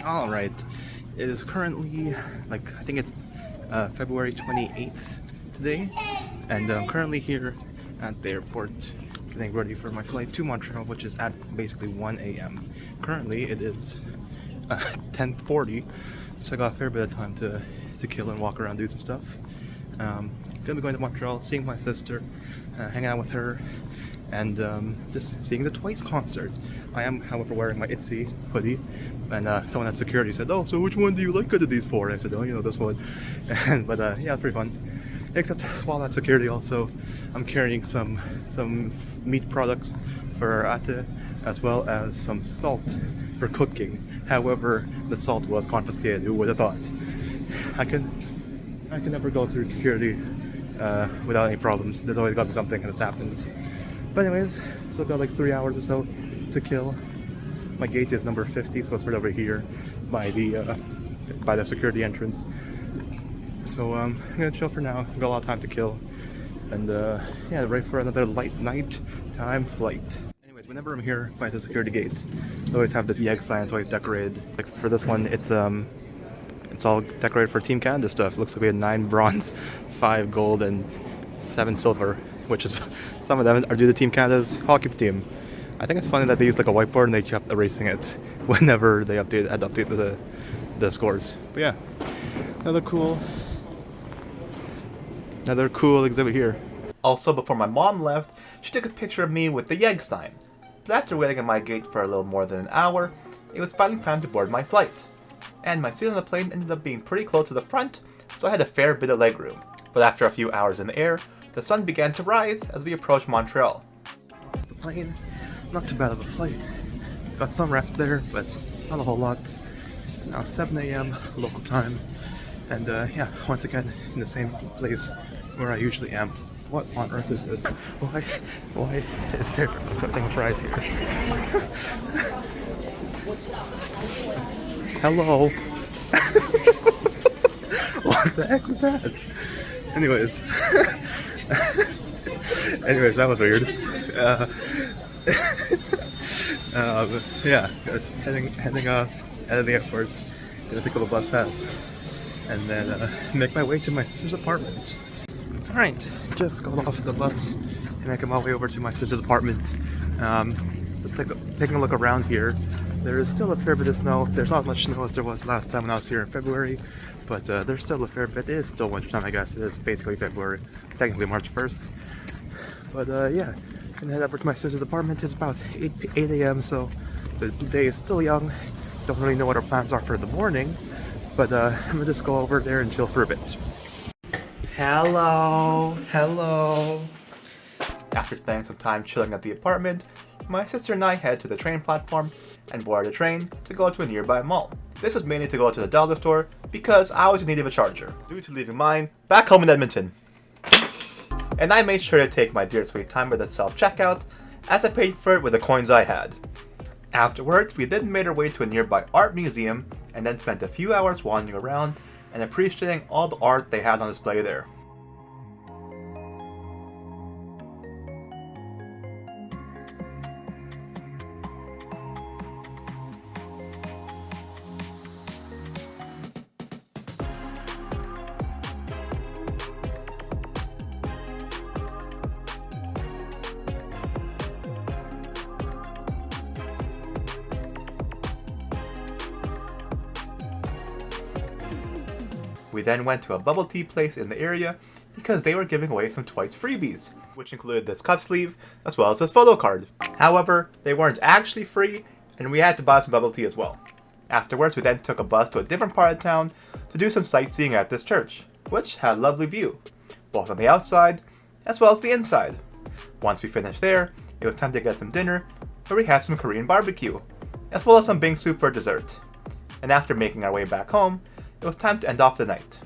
Alright, it is currently, I think it's February 28th today, and I'm currently here at the airport getting ready for my flight to Montreal, which is at basically 1 a.m. Currently, it is 10:40, so I got a fair bit of time to kill and walk around, do some stuff. Gonna be going to Montreal, seeing my sister, hanging out with her, and just seeing the Twice concert. I am, however, wearing my Itsy hoodie, and someone at security said, "Oh, so which one do you like out of these four?" And I said, "Oh, this one." But yeah, it's pretty fun. Except while at security, also, I'm carrying some meat products for ate, as well as some salt for cooking. However, the salt was confiscated. Who would have thought? I can never go through security without any problems. There's always got to be something that happens. But anyways, still got like 3 hours or so to kill. My gate is number 50, so it's right over here by the security entrance. So I'm gonna chill for now. Got a lot of time to kill, and yeah, ready for another night time flight. Anyways, whenever I'm here by the security gate, I always have this YEG sign. It's always decorated. Like for this one, it's all decorated for Team Canada stuff. It looks like we had 9 bronze, 5 gold, and 7 silver, which is some of them are due to Team Canada's hockey team. I think it's funny that they used like a whiteboard and they kept erasing it whenever they had to update the scores. But yeah, another cool exhibit here. Also, before my mom left, she took a picture of me with the YEG sign. But after waiting at my gate for a little more than an hour, it was finally time to board my flight. And my seat on the plane ended up being pretty close to the front, so I had a fair bit of legroom. But after a few hours in the air, the sun began to rise as we approached Montreal. The plane, not too bad of a flight. Got some rest there, but not a whole lot. It's now 7 a.m. local time, and yeah, once again in the same place where I usually am. What on earth is this? Why is there a thing of fries here? Hello. What the heck was that? Anyways, that was weird. Yeah, it's heading off out of the airport. Gonna pick up a bus pass, and then make my way to my sister's apartment. All right, just got off the bus and making my way over to my sister's apartment. Just taking a look around here. There is still a fair bit of snow. There's not as much snow as there was last time when I was here in February, but there's still a fair bit. It is still wintertime, I guess. It is basically February, technically March 1st. But yeah, I'm gonna head over to my sister's apartment. It's about 8 a.m., so the day is still young. Don't really know what our plans are for the morning, but I'm gonna just go over there and chill for a bit. Hello. After spending some time chilling at the apartment, my sister and I head to the train platform and board a train to go to a nearby mall. This was mainly to go to the dollar store because I was in need of a charger, due to leaving mine back home in Edmonton. And I made sure to take my dear sweet time at the self-checkout, as I paid for it with the coins I had. Afterwards, we then made our way to a nearby art museum and then spent a few hours wandering around and appreciating all the art they had on display there. We then went to a bubble tea place in the area because they were giving away some Twice freebies, which included this cup sleeve as well as this photo card. However, they weren't actually free, and we had to buy some bubble tea as well. Afterwards, we then took a bus to a different part of town to do some sightseeing at this church, which had a lovely view, both on the outside as well as the inside. Once we finished there, it was time to get some dinner, where we had some Korean barbecue, as well as some bingsu for dessert. And after making our way back home, it was time to end off the night.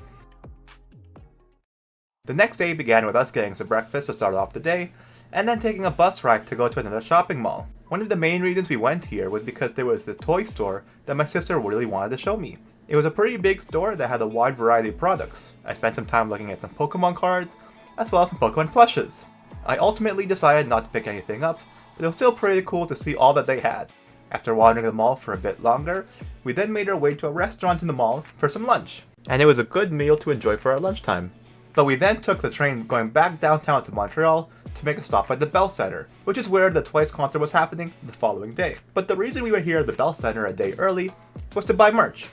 The next day began with us getting some breakfast to start off the day, and then taking a bus ride to go to another shopping mall. One of the main reasons we went here was because there was this toy store that my sister really wanted to show me. It was a pretty big store that had a wide variety of products. I spent some time looking at some Pokemon cards, as well as some Pokemon plushes. I ultimately decided not to pick anything up, but it was still pretty cool to see all that they had. After wandering the mall for a bit longer, we then made our way to a restaurant in the mall for some lunch. And it was a good meal to enjoy for our lunchtime. But we then took the train going back downtown to Montreal to make a stop at the Bell Center, which is where the Twice concert was happening the following day. But the reason we were here at the Bell Center a day early was to buy merch.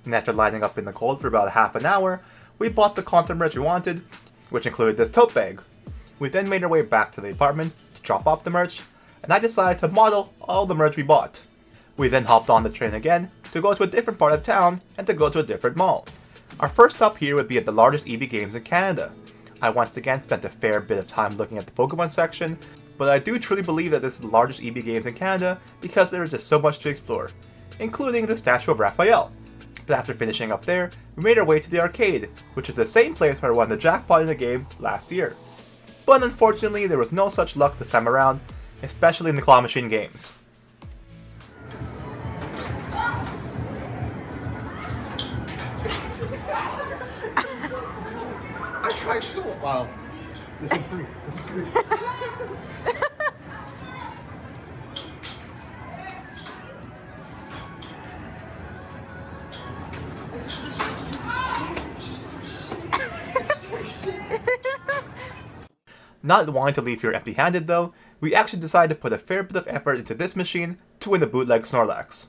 And after lining up in the cold for about half an hour, we bought the concert merch we wanted, which included this tote bag. We then made our way back to the apartment to drop off the merch, and I decided to model all the merch we bought. We then hopped on the train again to go to a different part of town and to go to a different mall. Our first stop here would be at the largest EB Games in Canada. I once again spent a fair bit of time looking at the Pokemon section, but I do truly believe that this is the largest EB Games in Canada because there is just so much to explore, including the statue of Raphael. But after finishing up there, we made our way to the arcade, which is the same place where I won the jackpot in the game last year. But unfortunately, there was no such luck this time around, especially in the claw machine games. I tried so well. This is free. This is free. Not wanting to leave here empty-handed though, we actually decided to put a fair bit of effort into this machine to win the bootleg Snorlax.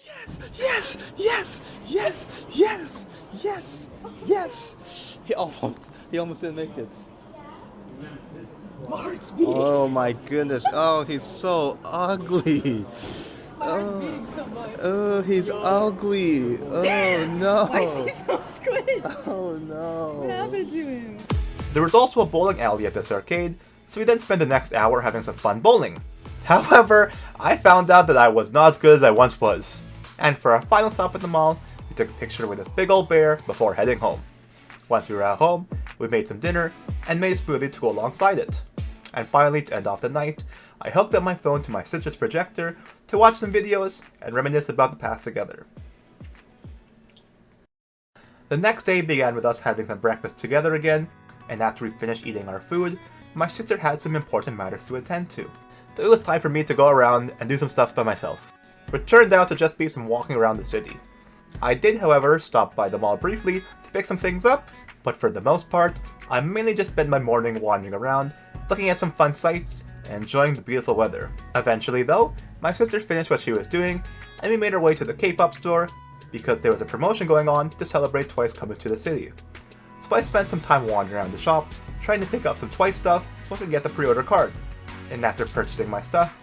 Yes! Yes! Yes! Yes! Yes! Yes! Yes! He almost didn't make it. Mark's beating. Oh my goodness! Oh, he's so ugly. Oh, he's ugly. Oh no. Why is he so squished? Oh no. What happened to him? There was also a bowling alley at this arcade, so we then spent the next hour having some fun bowling. However, I found out that I was not as good as I once was. And for our final stop at the mall, we took a picture with this big old bear before heading home. Once we were at home, we made some dinner and made a smoothie to go alongside it. And finally, to end off the night, I hooked up my phone to my sister's projector to watch some videos and reminisce about the past together. The next day began with us having some breakfast together again, and after we finished eating our food, my sister had some important matters to attend to. So it was time for me to go around and do some stuff by myself, which turned out to just be some walking around the city. I did, however, stop by the mall briefly to pick some things up, but for the most part, I mainly just spent my morning wandering around, looking at some fun sights, and enjoying the beautiful weather. Eventually though, my sister finished what she was doing, and we made our way to the K-pop store, because there was a promotion going on to celebrate Twice coming to the city. So I spent some time wandering around the shop, trying to pick up some Twice stuff so I could get the pre-order card. And after purchasing my stuff,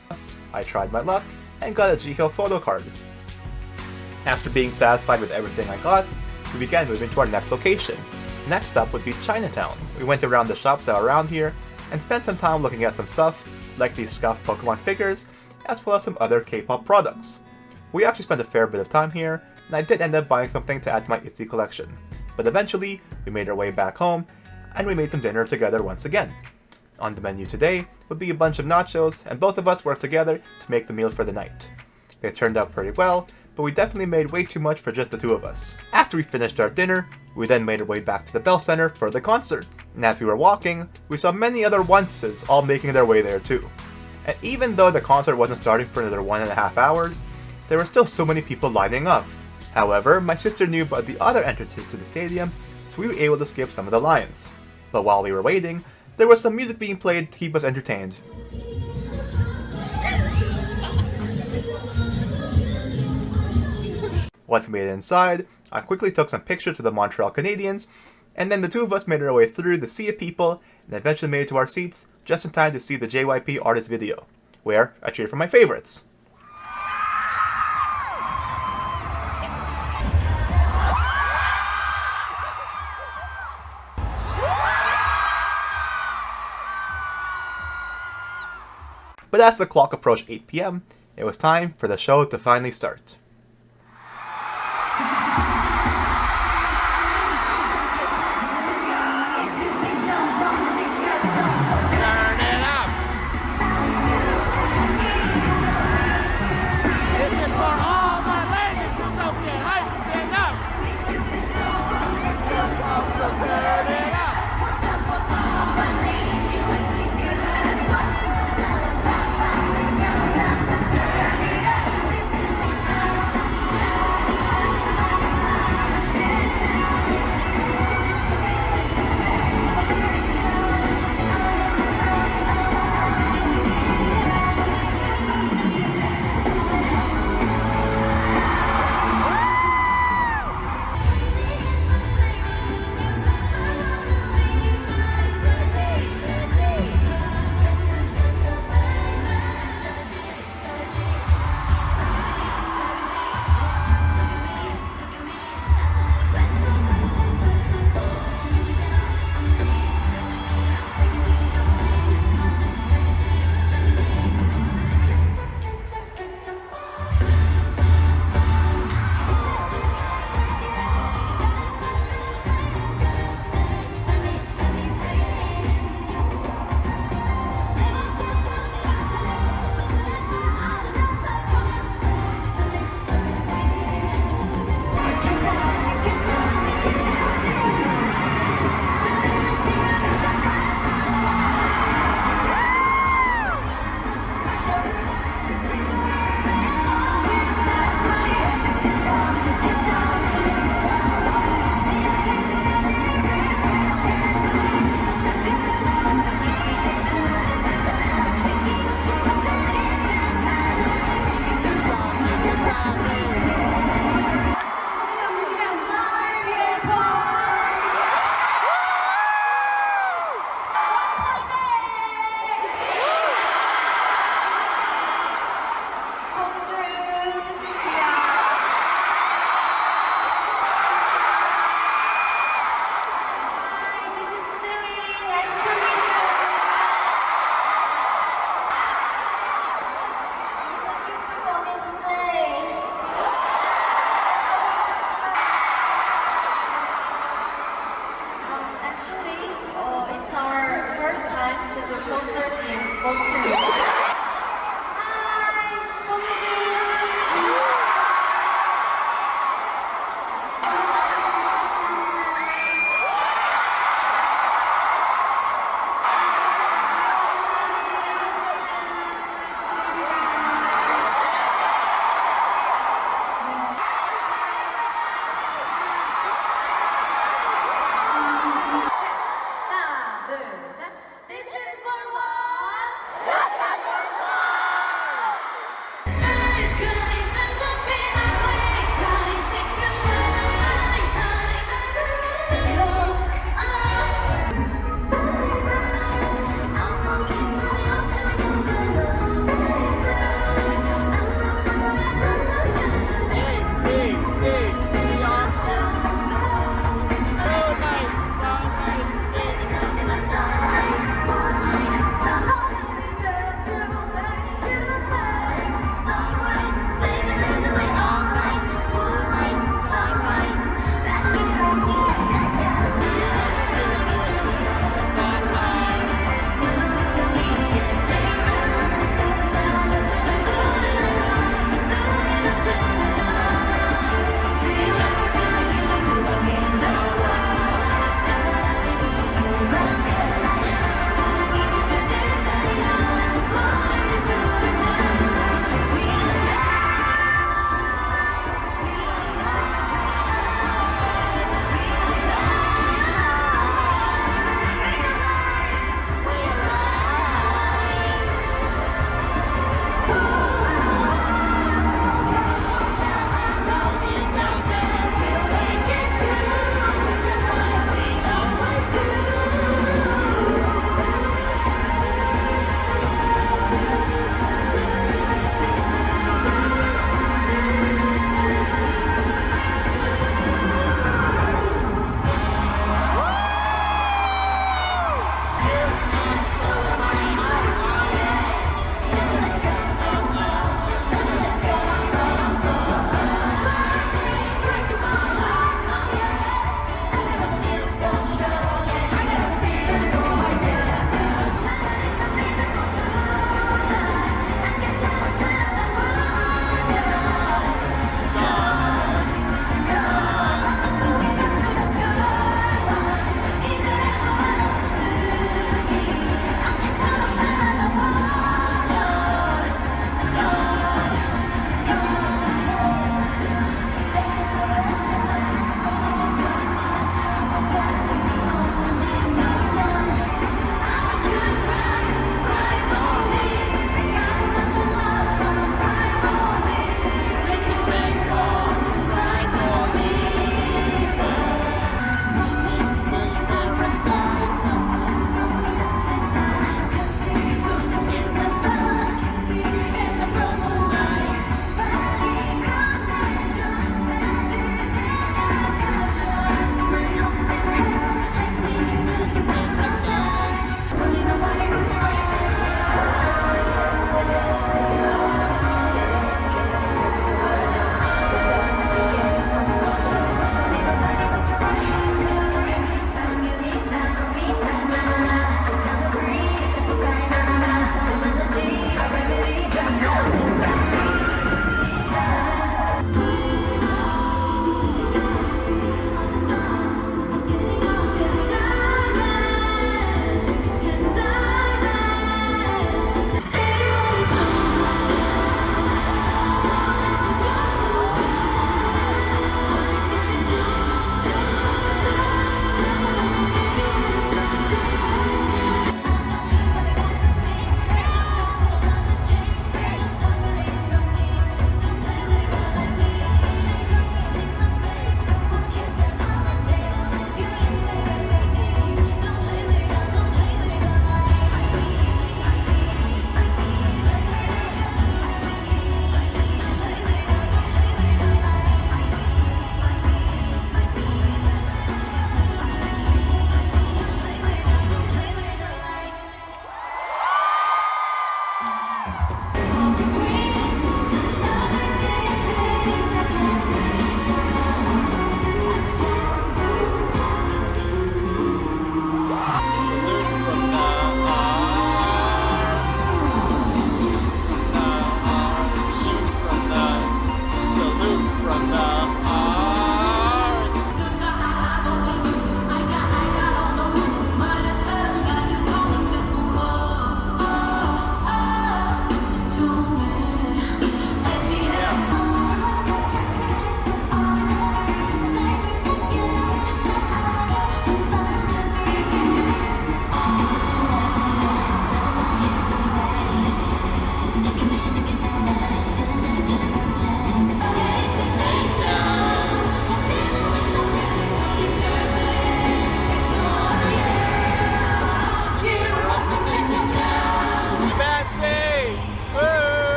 I tried my luck and got a G-Hill photo card. After being satisfied with everything I got, we began moving to our next location. Next up would be Chinatown. We went around the shops that are around here and spent some time looking at some stuff, like these scuffed Pokemon figures, as well as some other K-pop products. We actually spent a fair bit of time here, and I did end up buying something to add to my Etsy collection. But eventually, we made our way back home, and we made some dinner together once again. On the menu today would be a bunch of nachos, and both of us worked together to make the meal for the night. They turned out pretty well, but we definitely made way too much for just the two of us. After we finished our dinner, we then made our way back to the Bell Center for the concert. And as we were walking, we saw many other onces all making their way there too. And even though the concert wasn't starting for another 1.5 hours, there were still so many people lining up. However, my sister knew about the other entrances to the stadium, so we were able to skip some of the lines. But while we were waiting, there was some music being played to keep us entertained. Once we made it inside, I quickly took some pictures of the Montreal Canadiens, and then the two of us made our way through the sea of people and eventually made it to our seats just in time to see the JYP artist video, where I cheered for my favorites. But as the clock approached 8 p.m., it was time for the show to finally start. Actually, it's our first time to do concert in Montreal. Hi, bonjour. 하나, 둘, 셋. This is for what?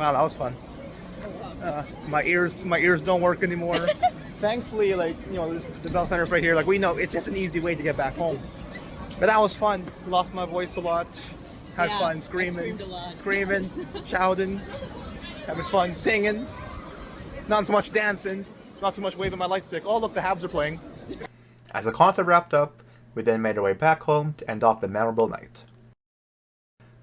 Wow, that was fun. My ears don't work anymore. Thankfully, like, you know, the Bell Center's right here. Like, we know it's just an easy way to get back home. But that was fun. Lost my voice a lot. Had fun screaming, shouting, having fun singing. Not so much dancing, not so much waving my light stick. Oh, look, the Habs are playing. As the concert wrapped up, we then made our way back home to end off the memorable night.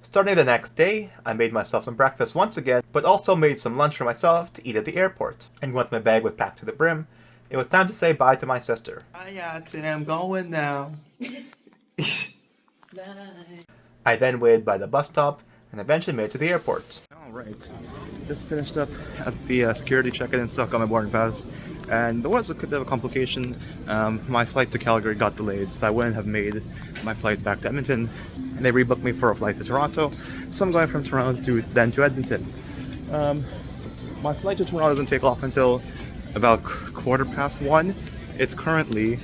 Starting the next day, I made myself some breakfast once again, but also made some lunch for myself to eat at the airport. And once my bag was packed to the brim, it was time to say bye to my sister. Bye, I'm going now. I then waited by the bus stop and eventually made it to the airport. Alright, just finished up at the security check-in and stuff, got my boarding pass. And there was a bit of a complication. My flight to Calgary got delayed, so I wouldn't have made my flight back to Edmonton. And they rebooked me for a flight to Toronto, so I'm going from Toronto to Edmonton. My flight to Toronto doesn't take off until about 1:15. It's currently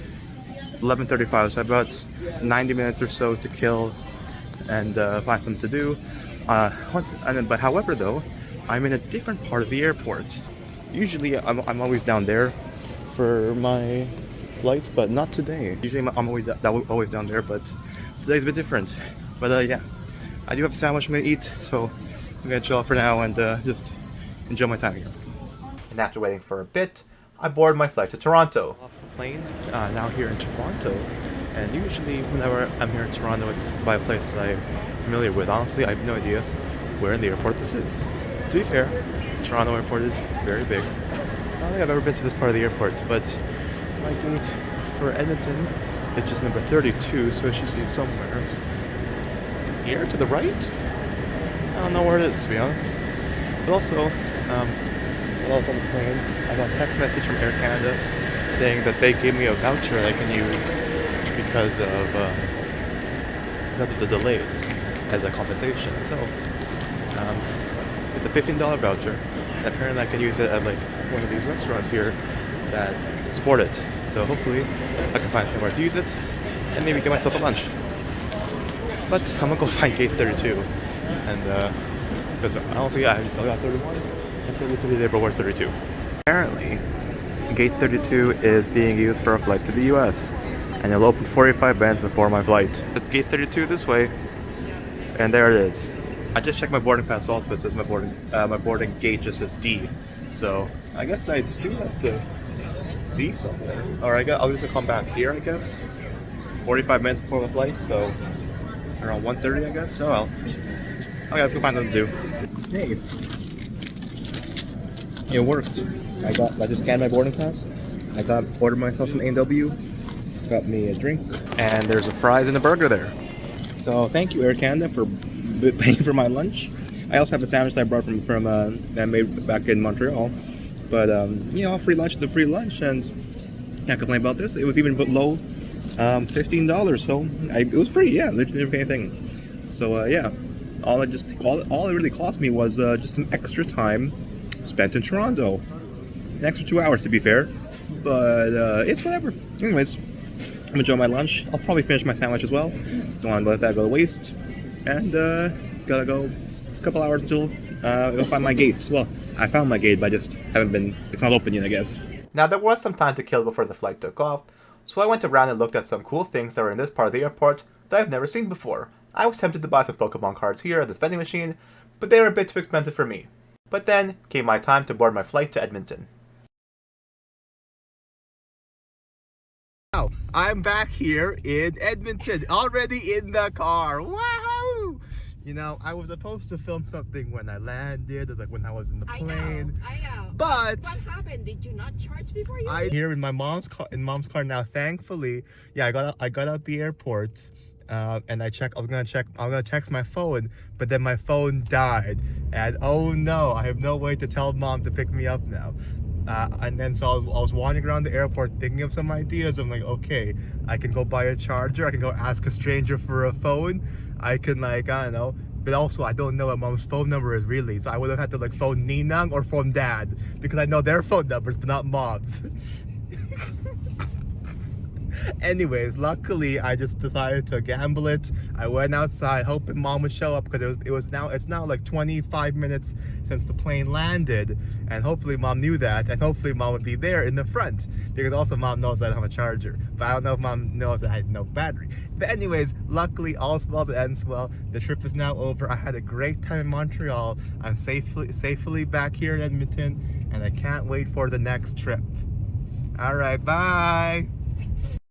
11:35, so about 90 minutes or so to kill and find something to do. But however, though, I'm in a different part of the airport. Usually, I'm always down there for my flights, but not today. Usually, I'm always down there, but today's a bit different. But yeah, I do have a sandwich I'm gonna eat, so I'm gonna chill out for now and just enjoy my time here. And after waiting for a bit, I boarded my flight to Toronto. Off the plane, now here in Toronto. And usually whenever I'm here in Toronto, it's by a place that I'm familiar with. Honestly, I have no idea where in the airport this is. To be fair, Toronto airport is very big. I don't think I've ever been to this part of the airport, but my gate for Edmonton is just number 32, so it should be somewhere here to the right? I don't know where it is, to be honest. But also, while I was on the plane, I got a text message from Air Canada saying that they gave me a voucher that I can use because of the delays as a compensation. So it's a $15 voucher, and apparently I can use it at like one of these restaurants here that support it. So hopefully I can find somewhere to use it and maybe get myself a lunch. But I'm gonna go find gate 32, and because honestly I got 31 and 33 there, but where's 32? Apparently, gate 32 is being used for a flight to the US. And it'll open 45 minutes before my flight. It's gate 32 this way, and there it is. I just checked my boarding pass also, but it says my boarding gate just says D. So I guess I do have to be somewhere. Or I'll just come back here, I guess. 45 minutes before the flight, so around 1:30, I guess. Oh well. Okay, let's go find something to do. Hey, it worked. I just scanned my boarding pass. Ordered myself some A&W. Got me a drink, and there's a fries and a burger there. So thank you, Air Canada, for paying for my lunch. I also have a sandwich that I brought from that I made back in Montreal. But you know, free lunch is a free lunch, and can't complain about this. It was even below $15, so it was free. Yeah, they didn't pay anything. So yeah, all it really cost me was just some extra time spent in Toronto. An extra 2 hours, to be fair. But it's whatever. Anyways, I'm enjoying my lunch. I'll probably finish my sandwich as well. Don't want to let that go to waste. And gotta go a couple hours until I'll find my gate. Well, I found my gate, but I just haven't been. It's not open yet, I guess. Now there was some time to kill before the flight took off, so I went around and looked at some cool things that were in this part of the airport that I've never seen before. I was tempted to buy some Pokemon cards here at this vending machine, but they were a bit too expensive for me. But then came my time to board my flight to Edmonton. I'm back here in Edmonton, already in the car. Wow! You know, I was supposed to film something when I landed, or like when I was in the plane. I know. But what happened? Did you not charge before you? I'm here in my mom's car. Now, thankfully, yeah, I got out the airport, and I was gonna text my phone, but then my phone died, and oh no, I have no way to tell mom to pick me up now. And then so I was wandering around the airport thinking of some ideas. I'm like, okay, I can go buy a charger. I can go ask a stranger for a phone. I can I don't know. But also, I don't know what mom's phone number is really. So I would have had to phone Ninang or phone dad. Because I know their phone numbers, but not mom's. Anyways, luckily I just decided to gamble it. I went outside hoping mom would show up because it's now like 25 minutes since the plane landed, and hopefully mom knew that, and hopefully mom would be there in the front, because also mom knows I don't have a charger, but I don't know if mom knows that I had no battery. But anyways, luckily all's well that ends well. The trip is now over. I had a great time in Montreal. I'm safely back here in Edmonton, and I can't wait for the next trip. All right, bye.